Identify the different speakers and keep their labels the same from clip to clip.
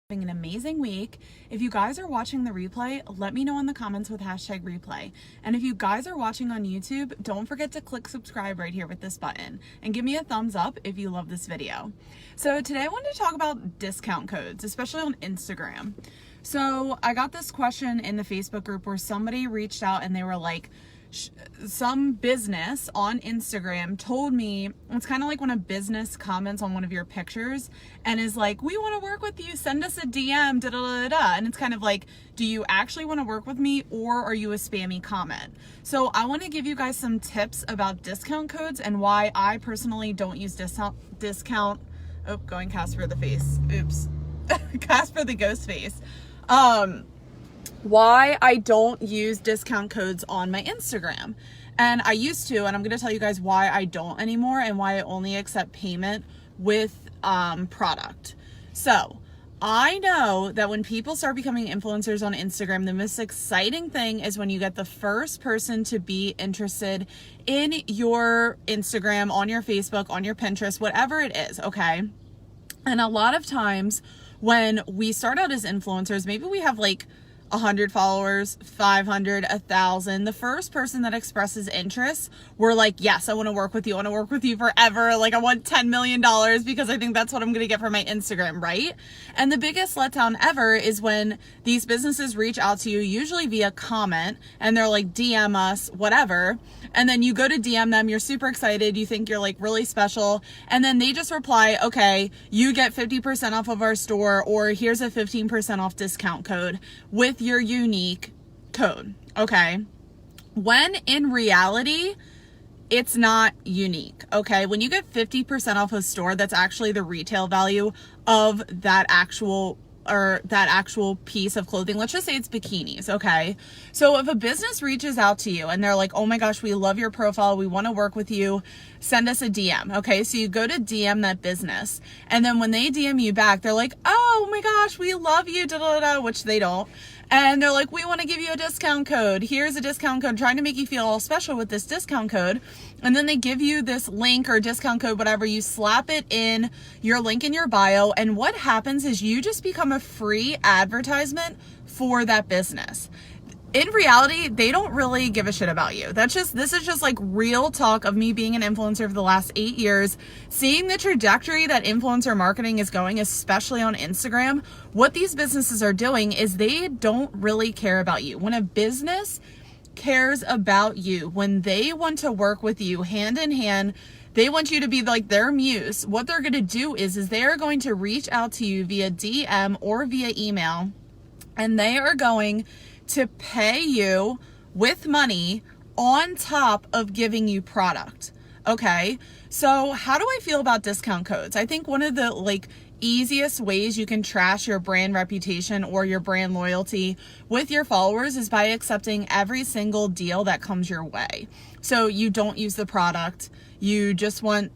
Speaker 1: Having an amazing week. If you guys are watching the replay, let me know in the comments with #replay. And if you guys are watching on YouTube, don't forget to click subscribe right here with this button and give me a thumbs up if you love this video. So today I wanted to talk about discount codes, especially on Instagram. So I got this question in the Facebook group where somebody reached out and they were like, some business on Instagram told me, it's kind of like when a business comments on one of your pictures and is like, we want to work with you, send us a DM, da da da da. And it's kind of like, do you actually want to work with me, or are you a spammy comment? So I want to give you guys some tips about discount codes and why I personally don't use discount. Oh, going Casper the face. Oops. Casper the ghost face. Why I don't use discount codes on my Instagram. And I used to, and I'm going to tell you guys why I don't anymore and why I only accept payment with product. So I know that when people start becoming influencers on Instagram, the most exciting thing is when you get the first person to be interested in your Instagram, on your Facebook, on your Pinterest, whatever it is, okay? And a lot of times when we start out as influencers, maybe we have like 100 followers, 500, 1,000. The first person that expresses interest, we're like, yes, I want to work with you. I want to work with you forever. Like, I want $10 million because I think that's what I'm going to get from my Instagram, right? And the biggest letdown ever is when these businesses reach out to you, usually via comment, and they're like, DM us, whatever. And then you go to DM them, you're super excited, you think you're like really special, and then they just reply, okay, you get 50% off of our store, or here's a 15% off discount code with your unique code, okay? When in reality, it's not unique, okay? When you get 50% off a store, that's actually the retail value of that actual piece of clothing. Let's just say it's bikinis, okay? So if a business reaches out to you and they're like, oh my gosh, we love your profile, we want to work with you, send us a DM, okay? So you go to DM that business, and then when they DM you back, they're like, oh my gosh, we love you, da da da, which they don't. And they're like, we want to give you a discount code. Here's a discount code, trying to make you feel all special with this discount code. And then they give you this link or discount code, whatever. You slap it in your link in your bio. And what happens is you just become a free advertisement for that business. In reality, they don't really give a shit about you. This is just like real talk of me being an influencer for the last 8 years, seeing the trajectory that influencer marketing is going, especially on Instagram. What these businesses are doing is they don't really care about you. When a business cares about you, when they want to work with you hand in hand, they want you to be like their muse. What they're going to do is they're going to reach out to you via DM or via email, and they are going to pay you with money on top of giving you product. Okay, so how do I feel about discount codes? I think one of the easiest ways you can trash your brand reputation or your brand loyalty with your followers is by accepting every single deal that comes your way. So you don't use the product, you just want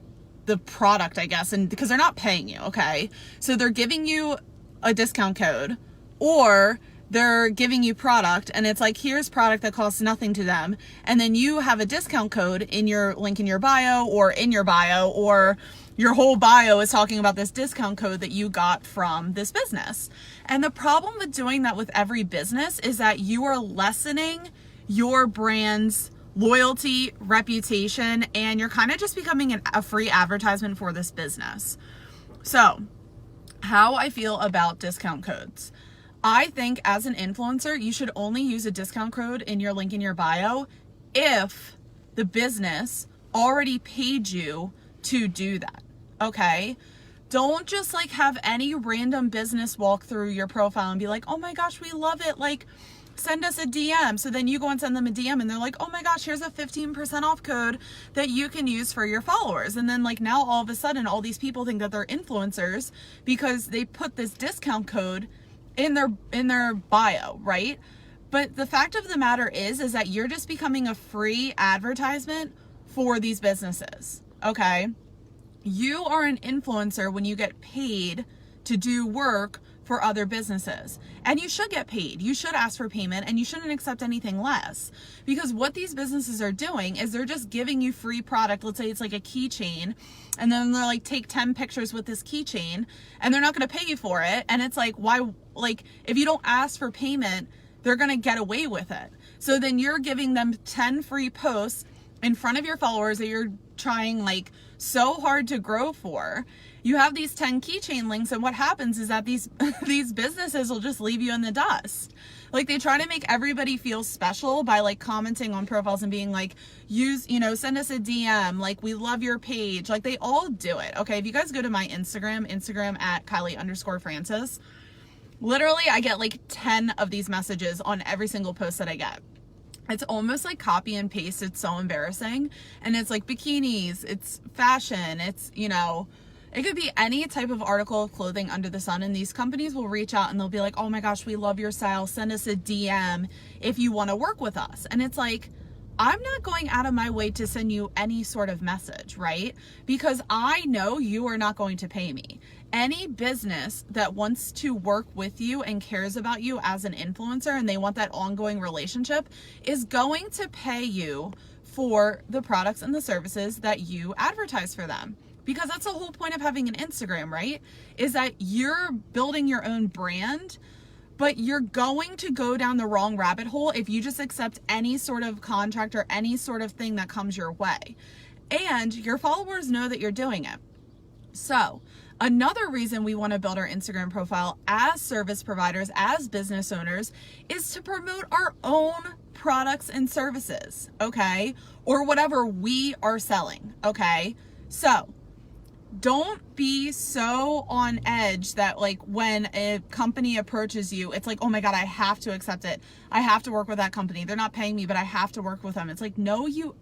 Speaker 1: the product, I guess, and because they're not paying you, okay? So they're giving you a discount code, or they're giving you product, and it's like, here's product that costs nothing to them, and then you have a discount code in your link in your bio, or in your bio, or your whole bio is talking about this discount code that you got from this business. And the problem with doing that with every business is that you are lessening your brand's loyalty, reputation, and you're kind of just becoming a free advertisement for this business. So, how I feel about discount codes. I think as an influencer, you should only use a discount code in your link in your bio if the business already paid you to do that, okay? Don't just have any random business walk through your profile and be like, oh my gosh, we love it, send us a DM. So then you go and send them a DM and they're like, oh my gosh, here's a 15% off code that you can use for your followers. And then now all of a sudden, all these people think that they're influencers because they put this discount code in their bio, right? But the fact of the matter is that you're just becoming a free advertisement for these businesses, okay? You are an influencer when you get paid to do work for other businesses. And you should get paid. You should ask for payment, and you shouldn't accept anything less. Because what these businesses are doing is they're just giving you free product. Let's say it's like a keychain, and then they're like, take 10 pictures with this keychain, and they're not going to pay you for it. And it's like, why? Like, if you don't ask for payment, they're going to get away with it. So then you're giving them 10 free posts in front of your followers that you're trying like so hard to grow for. You have these 10 keychain links, and what happens is that these businesses will just leave you in the dust. Like, they try to make everybody feel special by like commenting on profiles and being like, send us a DM, like, we love your page. Like, they all do it. Okay, if you guys go to my Instagram at Kylie_Francis, literally I get like 10 of these messages on every single post that I get. It's almost like copy and paste. It's so embarrassing. And it's like bikinis, it's fashion, it's, it could be any type of article of clothing under the sun, and these companies will reach out and they'll be like, oh my gosh, we love your style. Send us a DM if you want to work with us. And it's like, I'm not going out of my way to send you any sort of message, right? Because I know you are not going to pay me. Any business that wants to work with you and cares about you as an influencer, and they want that ongoing relationship, is going to pay you for the products and the services that you advertise for them. Because that's the whole point of having an Instagram, right? Is that you're building your own brand, but you're going to go down the wrong rabbit hole if you just accept any sort of contract or any sort of thing that comes your way. And your followers know that you're doing it. So another reason we want to build our Instagram profile as service providers, as business owners, is to promote our own products and services, okay? Or whatever we are selling, okay? So don't be so on edge that like when a company approaches you, it's like, oh my God, I have to accept it. I have to work with that company. They're not paying me, but I have to work with them. It's like, no, you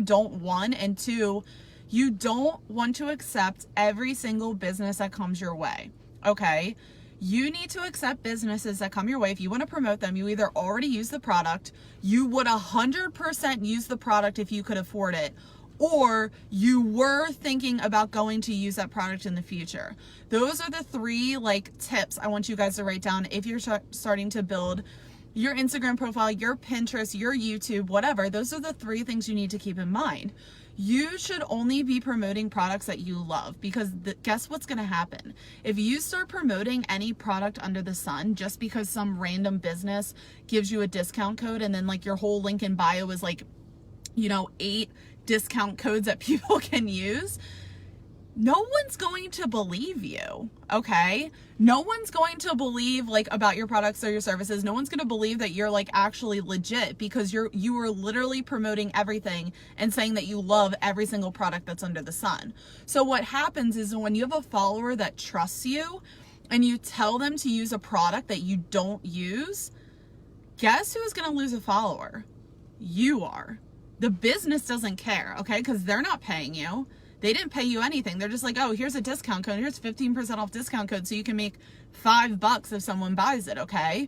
Speaker 1: don't, one, and two, you don't want to accept every single business that comes your way, okay? You need to accept businesses that come your way. If you want to promote them, you either already use the product, you would 100% use the product if you could afford it, or you were thinking about going to use that product in the future. Those are the three like tips I want you guys to write down if you're starting to build your Instagram profile, your Pinterest, your YouTube, whatever. Those are the three things you need to keep in mind. You should only be promoting products that you love, because guess what's going to happen? If you start promoting any product under the sun just because some random business gives you a discount code, and then like your whole link in bio is like, 8 discount codes that people can use, no one's going to believe you, okay? No one's going to believe like about your products or your services. No one's going to believe that you're like actually legit, because you are literally promoting everything and saying that you love every single product that's under the sun. So what happens is when you have a follower that trusts you and you tell them to use a product that you don't use, guess who's going to lose a follower? You are. The business doesn't care, okay? Because they're not paying you. They didn't pay you anything. They're just like, oh, here's a discount code. Here's 15% off discount code so you can make $5 if someone buys it, okay?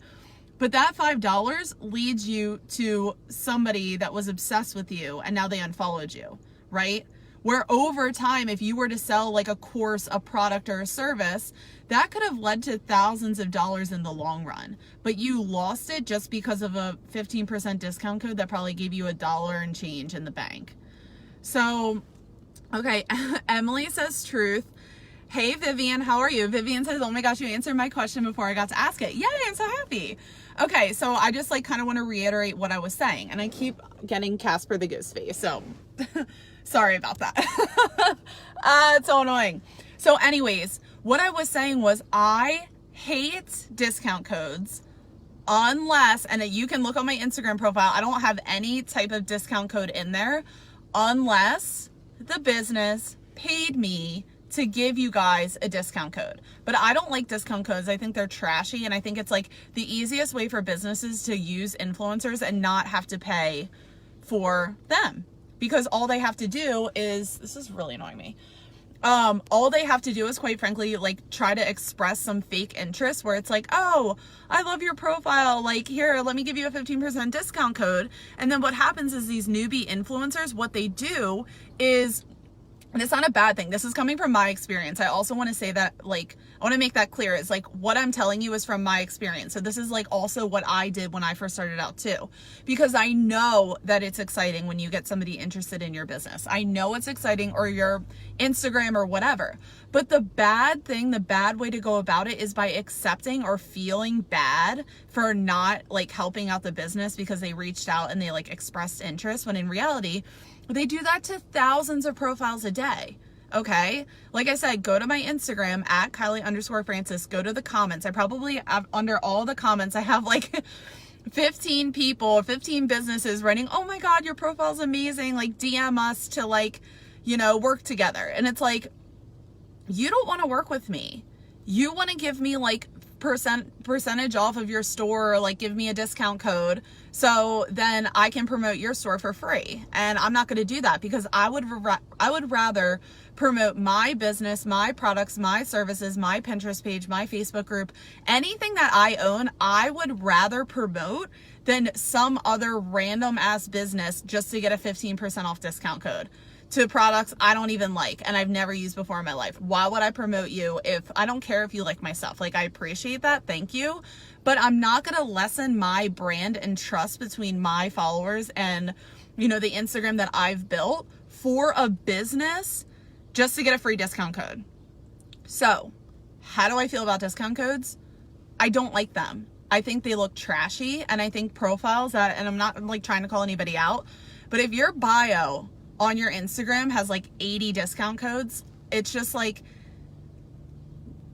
Speaker 1: But that $5 leads you to somebody that was obsessed with you, and now they unfollowed you, right? Where over time, if you were to sell like a course, a product, or a service, that could have led to thousands of dollars in the long run. But you lost it just because of a 15% discount code that probably gave you $1 and change in the bank. So, okay, Emily says truth. Hey, Vivian, how are you? Vivian says, oh my gosh, you answered my question before I got to ask it. Yay, I'm so happy. Okay, so I just like kind of want to reiterate what I was saying, and I keep getting Casper the Goose face, so sorry about that. It's so annoying. So anyways, what I was saying was I hate discount codes unless, and you can look on my Instagram profile, I don't have any type of discount code in there unless the business paid me to give you guys a discount code. But I don't like discount codes. I think they're trashy, and I think it's like the easiest way for businesses to use influencers and not have to pay for them, because all they have to do is, this is really annoying me. All they have to do is, quite frankly, like try to express some fake interest where it's like, oh, I love your profile. Like, here, let me give you a 15% discount code. And then what happens is these newbie influencers, what they do is And it's not a bad thing. This is coming from my experience. I also want to say that, like, I want to make that clear. It's like what I'm telling you is from my experience. So this is like also what I did when I first started out too, because I know that it's exciting when you get somebody interested in your business. I know it's exciting, or your Instagram or whatever. But the bad thing, the bad way to go about it is by accepting or feeling bad for not like helping out the business because they reached out and they like expressed interest, when in reality, they do that to thousands of profiles a day. Okay. Like I said, go to my Instagram at Kylie_Francis, go to the comments. I probably have, under all the comments, I have like 15 people, 15 businesses writing, oh my God, your profile's amazing. Like DM us to like, you know, work together. And it's like, you don't want to work with me. You want to give me like percentage off of your store, or like give me a discount code so then I can promote your store for free. And I'm not going to do that, because I would rather promote my business, my products, my services, my Pinterest page, my Facebook group, anything that I own, I would rather promote than some other random ass business just to get a 15% off discount code to products I don't even like and I've never used before in my life. Why would I promote you if I don't care if you like my stuff? Like, I appreciate that, thank you, but I'm not gonna lessen my brand and trust between my followers and, you know, the Instagram that I've built for a business just to get a free discount code. So how do I feel about discount codes? I don't like them. I think they look trashy, and I think profiles that, and I'm not like trying to call anybody out, but if your bio on your Instagram has like 80 discount codes, it's just like,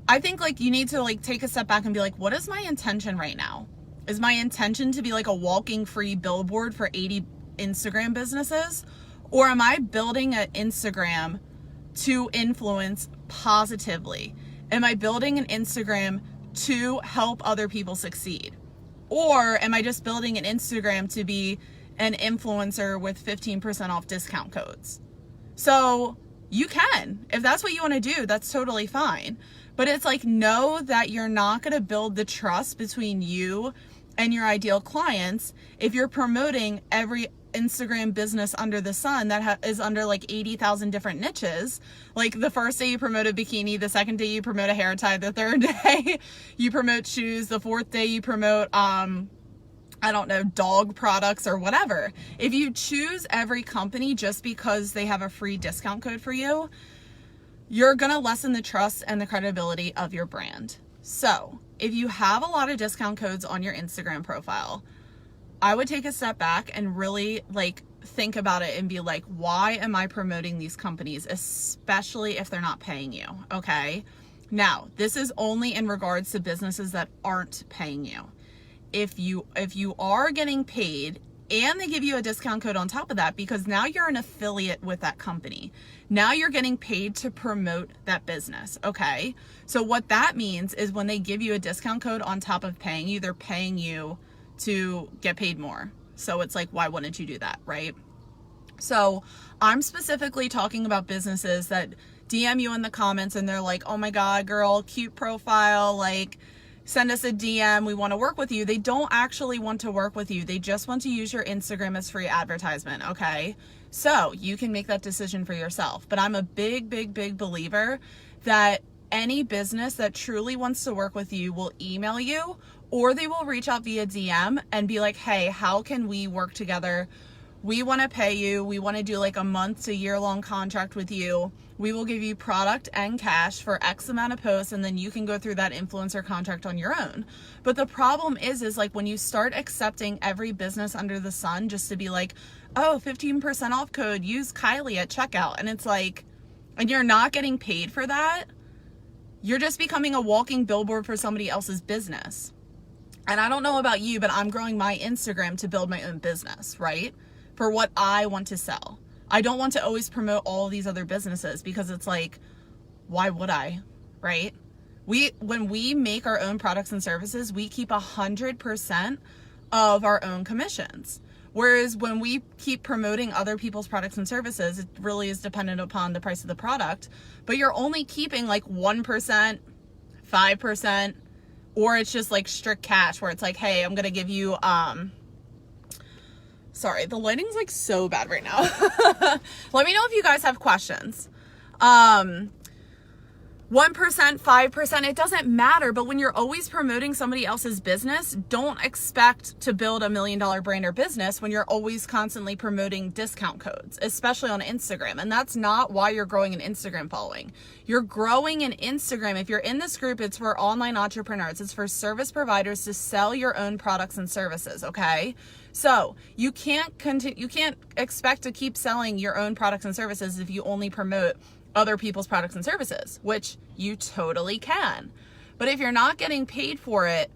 Speaker 1: I think like you need to like take a step back and be like, what is my intention right now? Is my intention to be like a walking free billboard for 80 Instagram businesses? Or am I building an Instagram to influence positively? Am I building an Instagram to help other people succeed? Or am I just building an Instagram to be an influencer with 15% off discount codes? So you can, if that's what you want to do, that's totally fine. But it's like, know that you're not going to build the trust between you and your ideal clients if you're promoting every Instagram business under the sun that is under like 80,000 different niches. Like the first day you promote a bikini, the second day you promote a hair tie, the third day you promote shoes, the fourth day you promote I don't know, dog products or whatever. If you choose every company just because they have a free discount code for you, you're going to lessen the trust and the credibility of your brand. So if you have a lot of discount codes on your Instagram profile, I would take a step back and really like think about it and be like, why am I promoting these companies, especially if they're not paying you? Okay. Now, this is only in regards to businesses that aren't paying you. If you are getting paid and they give you a discount code on top of that, because now you're an affiliate with that company. Now you're getting paid to promote that business. Okay. So what that means is when they give you a discount code on top of paying you, they're paying you to get paid more. So it's like, why wouldn't you do that? Right. So I'm specifically talking about businesses that DM you in the comments and they're like, oh my God, girl, cute profile. Like, send us a DM. We want to work with you. They don't actually want to work with you. They just want to use your Instagram as free advertisement. Okay. So you can make that decision for yourself. But I'm a big believer that any business that truly wants to work with you will email you, or they will reach out via DM and be like, hey, how can we work together? We want to pay you. We want to do like a month to year-long contract with you. We will give you product and cash for X amount of posts, and then you can go through that influencer contract on your own. But the problem is like when you start accepting every business under the sun just to be like, oh, 15% off code, use Kylie at checkout. And it's like, and you're not getting paid for that. You're just becoming a walking billboard for somebody else's business. And I don't know about you, but I'm growing my Instagram to build my own business, right? For what I want to sell. I don't want to always promote all these other businesses because it's like, why would I, right? When we make our own products and services, we keep 100% of our own commissions. Whereas when we keep promoting other people's products and services, it really is dependent upon the price of the product, but you're only keeping like 1%, 5%, or it's just like strict cash where it's like, hey, I'm going to give you, sorry, the lighting's like so bad right now. Let me know if you guys have questions. 1%, 5%, it doesn't matter. But when you're always promoting somebody else's business, don't expect to build $1 million brand or business when you're always constantly promoting discount codes, especially on Instagram. And that's not why you're growing an Instagram following. You're growing an Instagram. If you're in this group, it's for online entrepreneurs. It's for service providers to sell your own products and services, okay? So you can't expect to keep selling your own products and services if you only promote other people's products and services, which you totally can. But if you're not getting paid for it,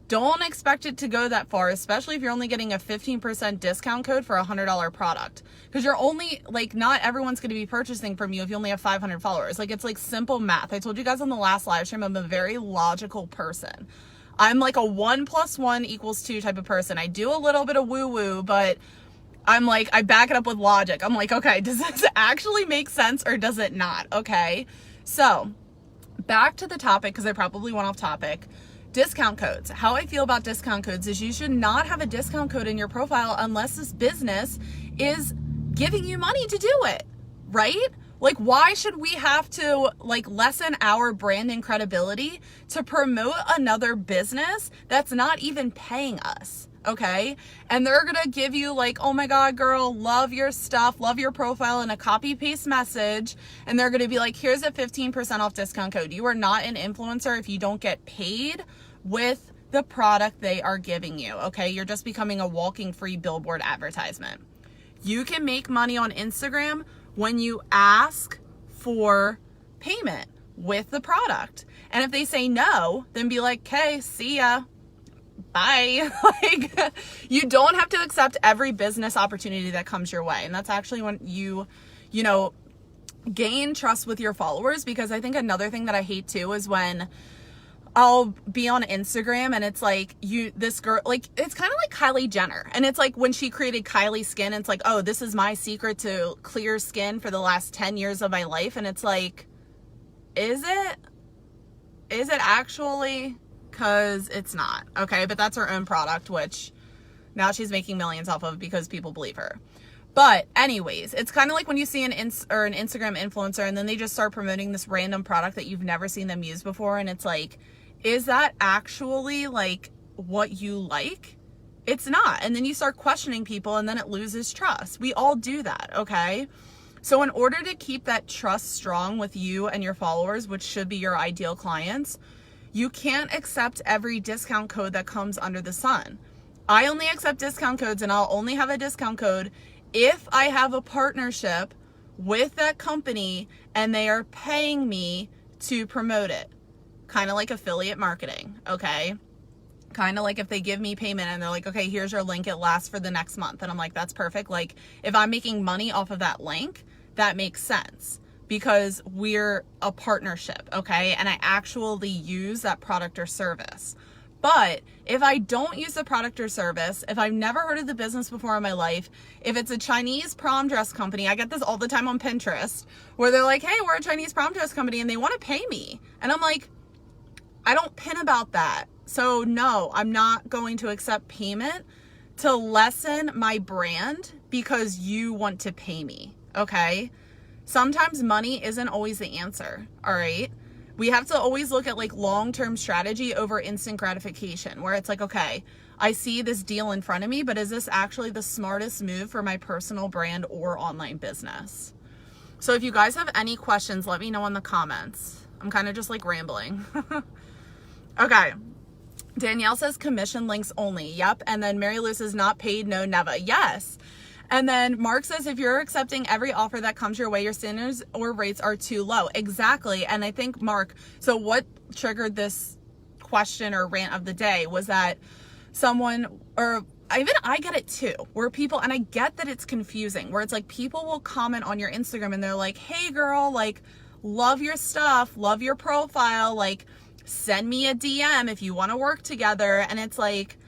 Speaker 1: don't expect it to go that far, especially if you're only getting a 15% discount code for a $100 product. Because you're only, like, not everyone's going to be purchasing from you if you only have 500 followers. Like, it's like simple math. I told you guys on the last live stream, I'm a very logical person. I'm like a 1 + 1 = 2 type of person. I do a little bit of woo-woo, but I'm like, I back it up with logic. I'm like, okay, does this actually make sense or does it not? Okay. So back to the topic, because I probably went off topic. Discount codes. How I feel about discount codes is you should not have a discount code in your profile unless this business is giving you money to do it, right? Like, why should we have to, like, lessen our brand and credibility to promote another business that's not even paying us? Okay. And they're going to give you like, oh my God, girl, love your stuff, love your profile, in a copy paste message. And they're going to be like, here's a 15% off discount code. You are not an influencer if you don't get paid with the product they are giving you. Okay. You're just becoming a walking free billboard advertisement. You can make money on Instagram when you ask for payment with the product. And if they say no, then be like, okay, see ya. Bye. Like, you don't have to accept every business opportunity that comes your way. And that's actually when you know, gain trust with your followers. Because I think another thing that I hate too is when I'll be on Instagram and it's like, this girl, like, it's kind of like Kylie Jenner. And it's like when she created Kylie Skin, it's like, oh, this is my secret to clear skin for the last 10 years of my life. And it's like, is it actually? Because it's not. Okay. But that's her own product, which now she's making millions off of because people believe her. But anyways, it's kind of like when you see an Instagram influencer and then they just start promoting this random product that you've never seen them use before. And it's like, is that actually like what you like? It's not. And then you start questioning people and then it loses trust. We all do that. Okay. So in order to keep that trust strong with you and your followers, which should be your ideal clients, you can't accept every discount code that comes under the sun. I only accept discount codes, and I'll only have a discount code if I have a partnership with that company and they are paying me to promote it. Kind of like affiliate marketing, okay? Kind of like if they give me payment and they're like, okay, here's your link, it lasts for the next month. And I'm like, that's perfect. Like, if I'm making money off of that link, that makes sense. Because we're a partnership, okay? And I actually use that product or service. But if I don't use the product or service, if I've never heard of the business before in my life, if it's a Chinese prom dress company, I get this all the time on Pinterest, where they're like, hey, we're a Chinese prom dress company and they want to pay me. And I'm like, I don't pin about that. So no, I'm not going to accept payment to lessen my brand because you want to pay me, okay? Sometimes money isn't always the answer, all right? We have to always look at like long-term strategy over instant gratification, where it's like, okay, I see this deal in front of me, but is this actually the smartest move for my personal brand or online business? So if you guys have any questions, let me know in the comments. I'm kind of just like rambling. Okay. Danielle says commission links only. Yep. And then Mary Lou says not paid, no, never. Yes. And then Mark says, if you're accepting every offer that comes your way, your standards or rates are too low. Exactly. And I think, Mark, so what triggered this question or rant of the day was that someone, or even I get it too, where people, and I get that it's confusing, where it's like people will comment on your Instagram and they're like, hey girl, like, love your stuff, love your profile, like, send me a DM if you want to work together. And it's like,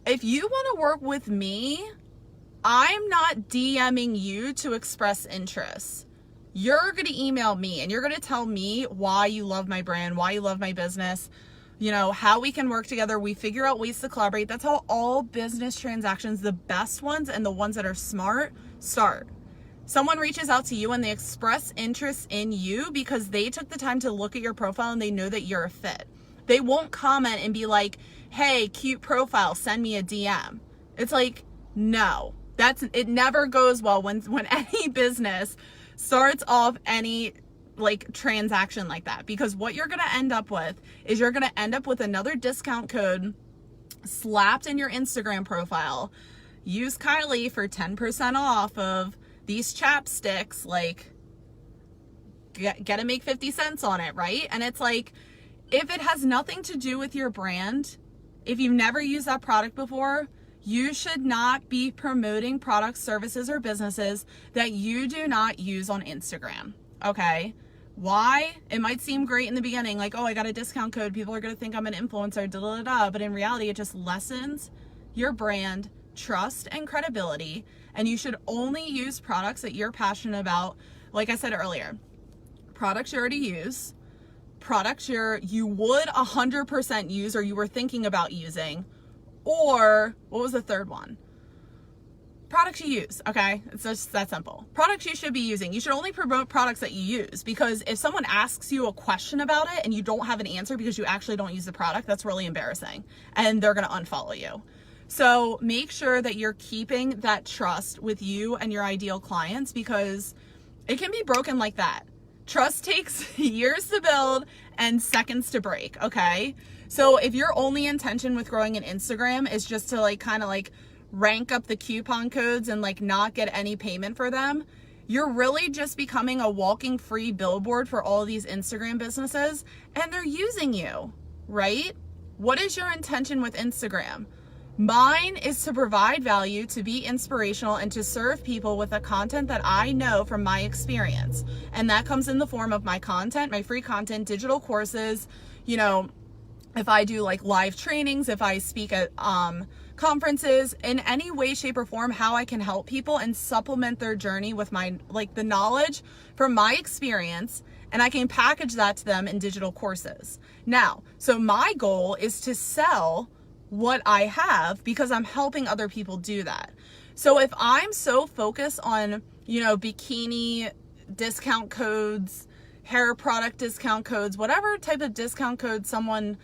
Speaker 1: if you want to work with me, I'm not DMing you to express interest. You're going to email me and you're going to tell me why you love my brand, why you love my business, you know, how we can work together. We figure out ways to collaborate. That's how all business transactions, the best ones and the ones that are smart, start. Someone reaches out to you and they express interest in you because they took the time to look at your profile and they know that you're a fit. They won't comment and be like, hey, cute profile, send me a DM. It's like, no, it never goes well when any business starts off any like transaction like that, because what you're going to end up with is you're going to end up with another discount code slapped in your Instagram profile. Use Kylie for 10% off of these chapsticks, like get to make 50 cents on it, right? And it's like, if it has nothing to do with your brand, if you've never used that product before, you should not be promoting products, services, or businesses that you do not use on Instagram, okay? Why? It might seem great in the beginning, like, oh, I got a discount code, people are gonna think I'm an influencer, da da da, but in reality, it just lessens your brand, trust, and credibility, and you should only use products that you're passionate about. Like I said earlier, products you already use, products you would 100% use or you were thinking about using, or what was the third one? Products you use, okay? It's just that simple. Products you should be using. You should only promote products that you use, because if someone asks you a question about it and you don't have an answer because you actually don't use the product, that's really embarrassing and they're gonna unfollow you. So make sure that you're keeping that trust with you and your ideal clients, because it can be broken like that. Trust takes years to build and seconds to break, okay? So if your only intention with growing an Instagram is just to like kind of like rank up the coupon codes and like not get any payment for them, you're really just becoming a walking free billboard for all of these Instagram businesses, and they're using you, right? What is your intention with Instagram? Mine is to provide value, to be inspirational, and to serve people with the content that I know from my experience. And that comes in the form of my content, my free content, digital courses, you know, if I do like live trainings, if I speak at conferences, in any way, shape, or form, how I can help people and supplement their journey with my, like, the knowledge from my experience, and I can package that to them in digital courses. Now, so my goal is to sell what I have because I'm helping other people do that. So if I'm so focused on, you know, bikini discount codes, hair product discount codes, whatever type of discount code someone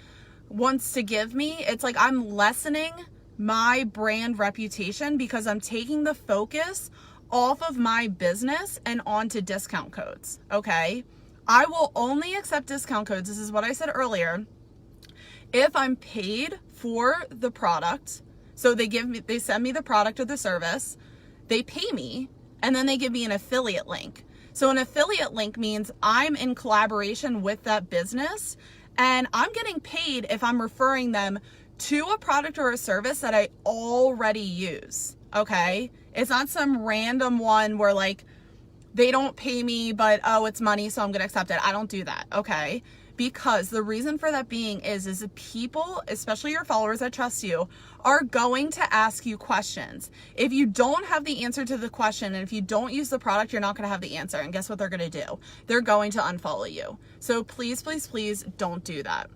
Speaker 1: wants to give me, it's like I'm lessening my brand reputation because I'm taking the focus off of my business and onto discount codes, okay? I will only accept discount codes, this is what I said earlier, if I'm paid for the product. So they send me the product or the service, they pay me, and then they give me an affiliate link. So an affiliate link means I'm in collaboration with that business and I'm getting paid if I'm referring them to a product or a service that I already use, okay? It's not some random one where like they don't pay me, but oh, it's money, so I'm gonna accept it. I don't do that, okay? Because the reason for that being is that people, especially your followers that trust you, are going to ask you questions. If you don't have the answer to the question, and if you don't use the product, you're not going to have the answer. And guess what they're going to do? They're going to unfollow you. So please, please, please don't do that.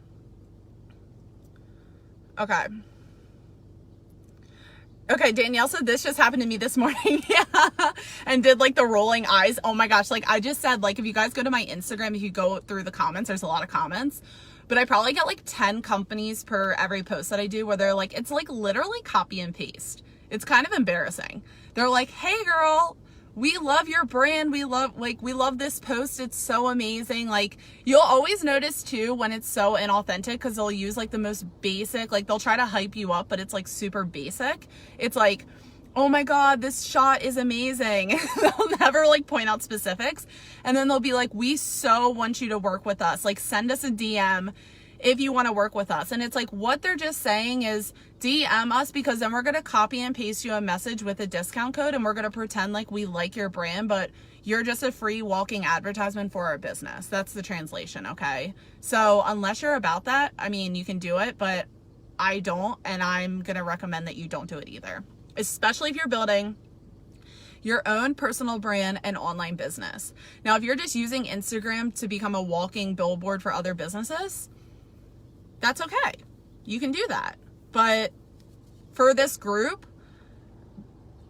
Speaker 1: Okay. Okay, Danielle said this just happened to me this morning. Yeah. And did like the rolling eyes. Oh my gosh. Like I just said, like if you guys go to my Instagram, if you go through the comments, there's a lot of comments. But I probably get like 10 companies per every post that I do where they're like, it's like literally copy and paste. It's kind of embarrassing. They're like, hey girl, we love your brand. We love this post. It's so amazing. Like you'll always notice too when it's so inauthentic because they'll use like the most basic, like they'll try to hype you up, but it's like super basic. It's like, oh my God, this shot is amazing. They'll never like point out specifics. And then they'll be like, we so want you to work with us. Like send us a DM if you want to work with us. And it's like, what they're just saying is DM us because then we're going to copy and paste you a message with a discount code and we're going to pretend like we like your brand, but you're just a free walking advertisement for our business. That's the translation. Okay. So unless you're about that, I mean, you can do it, but I don't, and I'm going to recommend that you don't do it either, especially if you're building your own personal brand and online business. Now, if you're just using Instagram to become a walking billboard for other businesses, that's okay. You can do that. But for this group,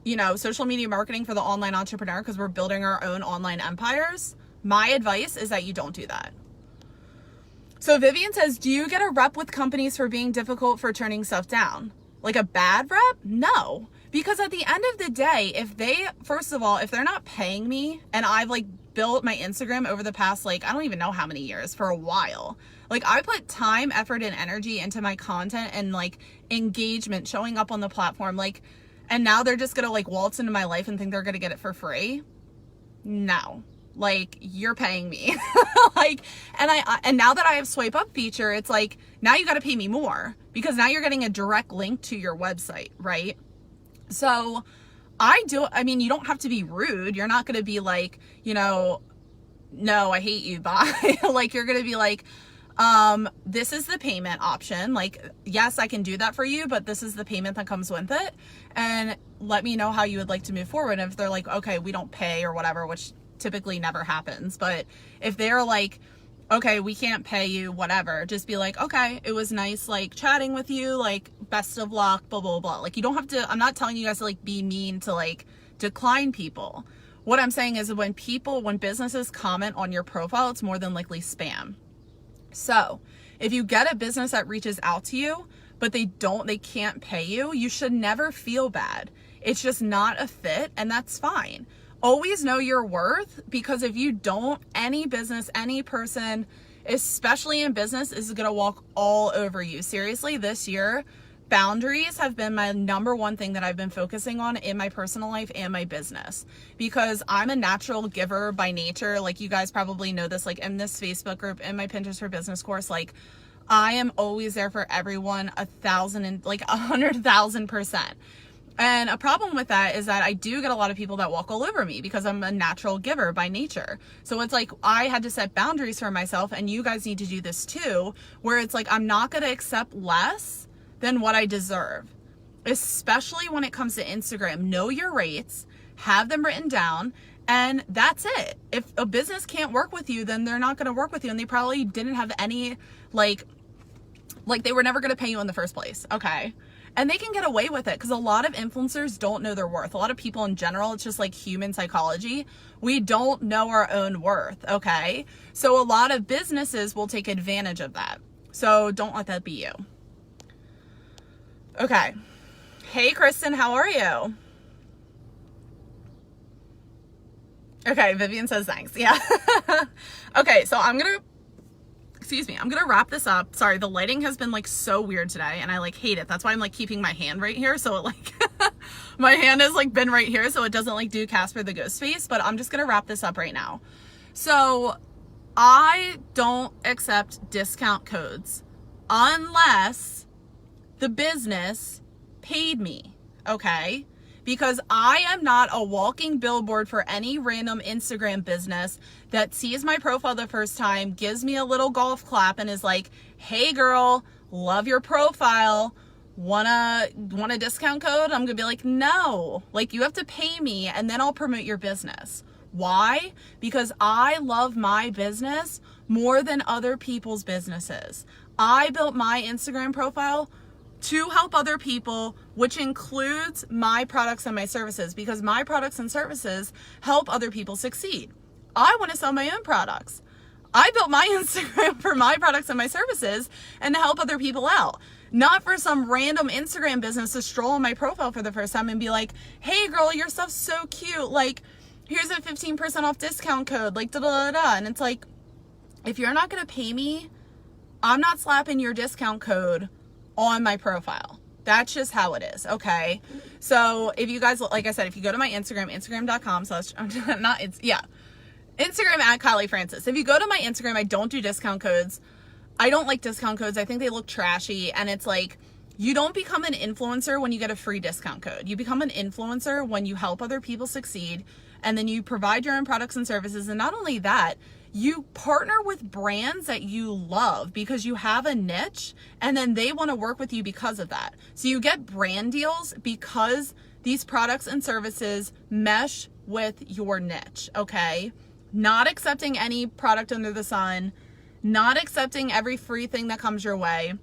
Speaker 1: you know, social media marketing for the online entrepreneur because we're building our own online empires, my advice is that you don't do that. So Vivian says, do you get a rep with companies for being difficult for turning stuff down? Like a bad rep? No. Because at the end of the day, if they, first of all, if they're not paying me, and I've like built my Instagram over the past, like, I don't even know how many years, for a while. Like, I put time, effort, and energy into my content and like engagement, showing up on the platform, like, and now they're just gonna like waltz into my life and think they're gonna get it for free? No. Like, you're paying me. Like, and now that I have swipe up feature, it's like, now you got to pay me more because now you're getting a direct link to your website, right? So I mean, you don't have to be rude. You're not going to be like, you know, no, I hate you, bye. Like, you're going to be like, this is the payment option. Like, yes, I can do that for you, but this is the payment that comes with it. And let me know how you would like to move forward. And if they're like, okay, we don't pay or whatever, which typically never happens, but if they're like, okay, we can't pay you, whatever, just be like, okay, it was nice like chatting with you, like best of luck, blah blah blah. Like, you don't have to, I'm not telling you guys to like be mean to like decline people. What I'm saying is when businesses comment on your profile, it's more than likely spam. So if you get a business that reaches out to you but they can't pay you, you should never feel bad. It's just not a fit, and that's fine. Always know your worth, because if you don't, any business, any person, especially in business, is going to walk all over you. Seriously, this year, boundaries have been my number one thing that I've been focusing on in my personal life and my business, because I'm a natural giver by nature. Like, you guys probably know this, like in this Facebook group, in my Pinterest for Business course, like I am always there for everyone, 100,000%. And a problem with that is that I do get a lot of people that walk all over me because I'm a natural giver by nature. So it's like, I had to set boundaries for myself, and you guys need to do this too, where it's like, I'm not going to accept less than what I deserve, especially when it comes to Instagram. Know your rates, have them written down, and that's it. If a business can't work with you, then they're not going to work with you, and they probably didn't have any, like they were never going to pay you in the first place. Okay. And they can get away with it because a lot of influencers don't know their worth. A lot of people in general, it's just like human psychology. We don't know our own worth, okay? So a lot of businesses will take advantage of that. So don't let that be you. Okay. Hey, Kristen, how are you? Okay, Vivian says thanks. Yeah. Okay, so I'm going to wrap this up. Sorry, the lighting has been like so weird today and I like hate it. That's why I'm like keeping my hand right here. So it like, my hand has like been right here so it doesn't like do Casper the Ghost face, but I'm just going to wrap this up right now. So I don't accept discount codes unless the business paid me. Okay. Because I am not a walking billboard for any random Instagram business that sees my profile the first time, gives me a little golf clap, and is like, hey girl, love your profile. Want a discount code? I'm gonna be like, no, like, you have to pay me and then I'll promote your business. Why? Because I love my business more than other people's businesses. I built my Instagram profile to help other people, which includes my products and my services, because my products and services help other people succeed. I want to sell my own products. I built my Instagram for my products and my services and to help other people out, not for some random Instagram business to stroll on my profile for the first time and be like, hey girl, your stuff's so cute. Like, here's a 15% off discount code, like da da da da. And it's like, if you're not going to pay me, I'm not slapping your discount code on my profile. That's just how it is. Okay. So if you guys, like I said, if you go to my Instagram, instagram.com/ Instagram at Kylie Francis. If you go to my Instagram, I don't do discount codes. I don't like discount codes. I think they look trashy. And it's like, you don't become an influencer when you get a free discount code. You become an influencer when you help other people succeed, and then you provide your own products and services. And not only that, you partner with brands that you love because you have a niche, and then they want to work with you because of that. So you get brand deals because these products and services mesh with your niche, okay? Not accepting any product under the sun, not accepting every free thing that comes your way,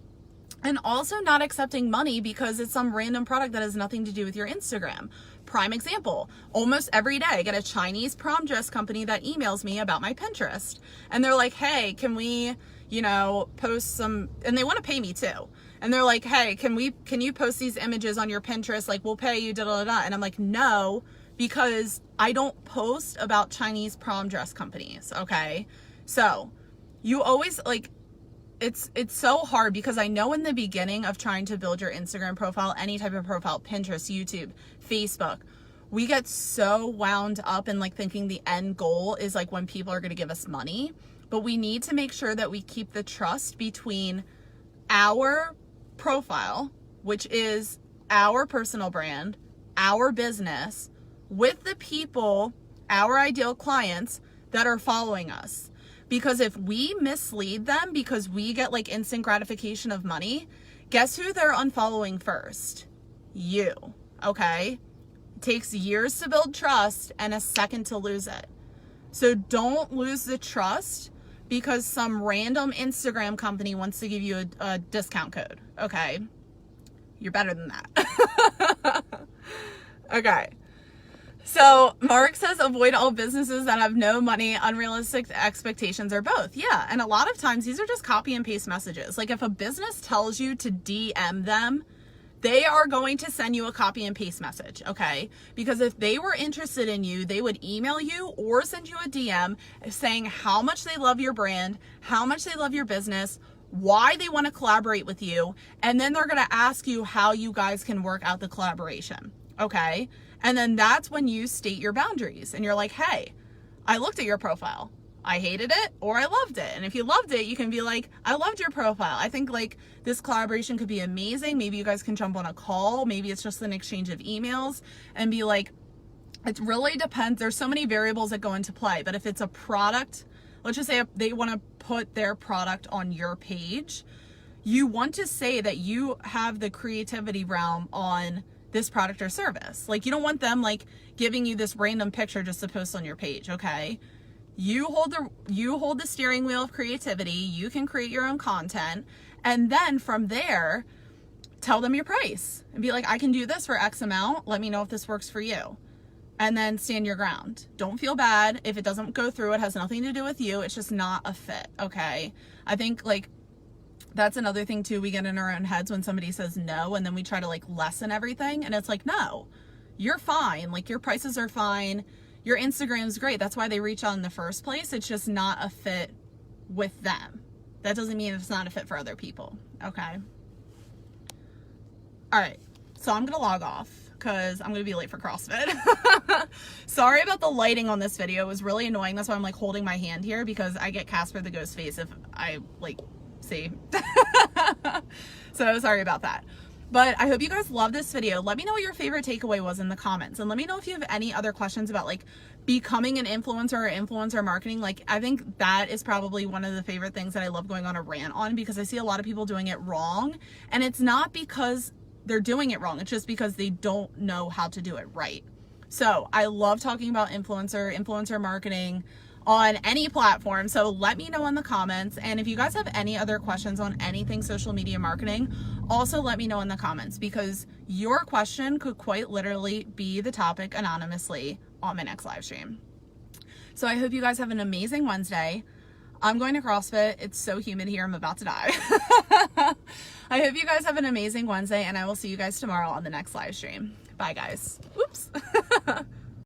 Speaker 1: and also not accepting money because it's some random product that has nothing to do with your Instagram. prime example. Almost every day I get a Chinese prom dress company that emails me about my Pinterest. And they're like, hey, can we, you know, post some, and they want to pay me too. And they're like, hey, can you post these images on your Pinterest? Like, we'll pay you, da da da. And I'm like, no, because I don't post about Chinese prom dress companies. Okay. So you always like, it's so hard because I know in the beginning of trying to build your Instagram profile, any type of profile, Pinterest, YouTube, Facebook, we get so wound up in like thinking the end goal is like when people are going to give us money, but we need to make sure that we keep the trust between our profile, which is our personal brand, our business, with the people, our ideal clients that are following us. Because if we mislead them because we get like instant gratification of money, guess who they're unfollowing first? You, okay? It takes years to build trust and a second to lose it. So don't lose the trust because some random Instagram company wants to give you a discount code, okay? You're better than that. Okay. So Mark says, avoid all businesses that have no money, unrealistic expectations, or both. Yeah. And a lot of times these are just copy and paste messages. Like if a business tells you to DM them, they are going to send you a copy and paste message. Okay. Because if they were interested in you, they would email you or send you a DM saying how much they love your brand, how much they love your business, why they want to collaborate with you. And then they're going to ask you how you guys can work out the collaboration. Okay. And then that's when you state your boundaries and you're like, hey, I looked at your profile. I hated it or I loved it. And if you loved it, you can be like, I loved your profile. I think like this collaboration could be amazing. Maybe you guys can jump on a call. Maybe it's just an exchange of emails and be like, it really depends. There's so many variables that go into play, but if it's a product, let's just say they want to put their product on your page, you want to say that you have the creativity realm on this product or service. Like you don't want them like giving you this random picture just to post on your page. Okay. You hold the steering wheel of creativity. You can create your own content. And then from there, tell them your price and be like, I can do this for X amount. Let me know if this works for you. And then stand your ground. Don't feel bad if it doesn't go through. It has nothing to do with you. It's just not a fit. Okay. I think like that's another thing too. We get in our own heads when somebody says no, and then we try to like lessen everything. And it's like, no, you're fine. Like your prices are fine. Your Instagram's great. That's why they reach out in the first place. It's just not a fit with them. That doesn't mean it's not a fit for other people. Okay. All right. So I'm going to log off because I'm going to be late for CrossFit. Sorry about the lighting on this video. It was really annoying. That's why I'm like holding my hand here because I get Casper the Ghost face if I like see. So sorry about that. But I hope you guys love this video. Let me know what your favorite takeaway was in the comments. And let me know if you have any other questions about like becoming an influencer or influencer marketing. Like I think that is probably one of the favorite things that I love going on a rant on because I see a lot of people doing it wrong. And it's not because they're doing it wrong. It's just because they don't know how to do it right. So I love talking about influencer marketing on any platform. So let me know in the comments. And if you guys have any other questions on anything social media marketing, also let me know in the comments because your question could quite literally be the topic anonymously on my next live stream. So I hope you guys have an amazing Wednesday. I'm going to CrossFit. It's so humid here. I'm about to die. I hope you guys have an amazing Wednesday and I will see you guys tomorrow on the next live stream. Bye guys. Oops.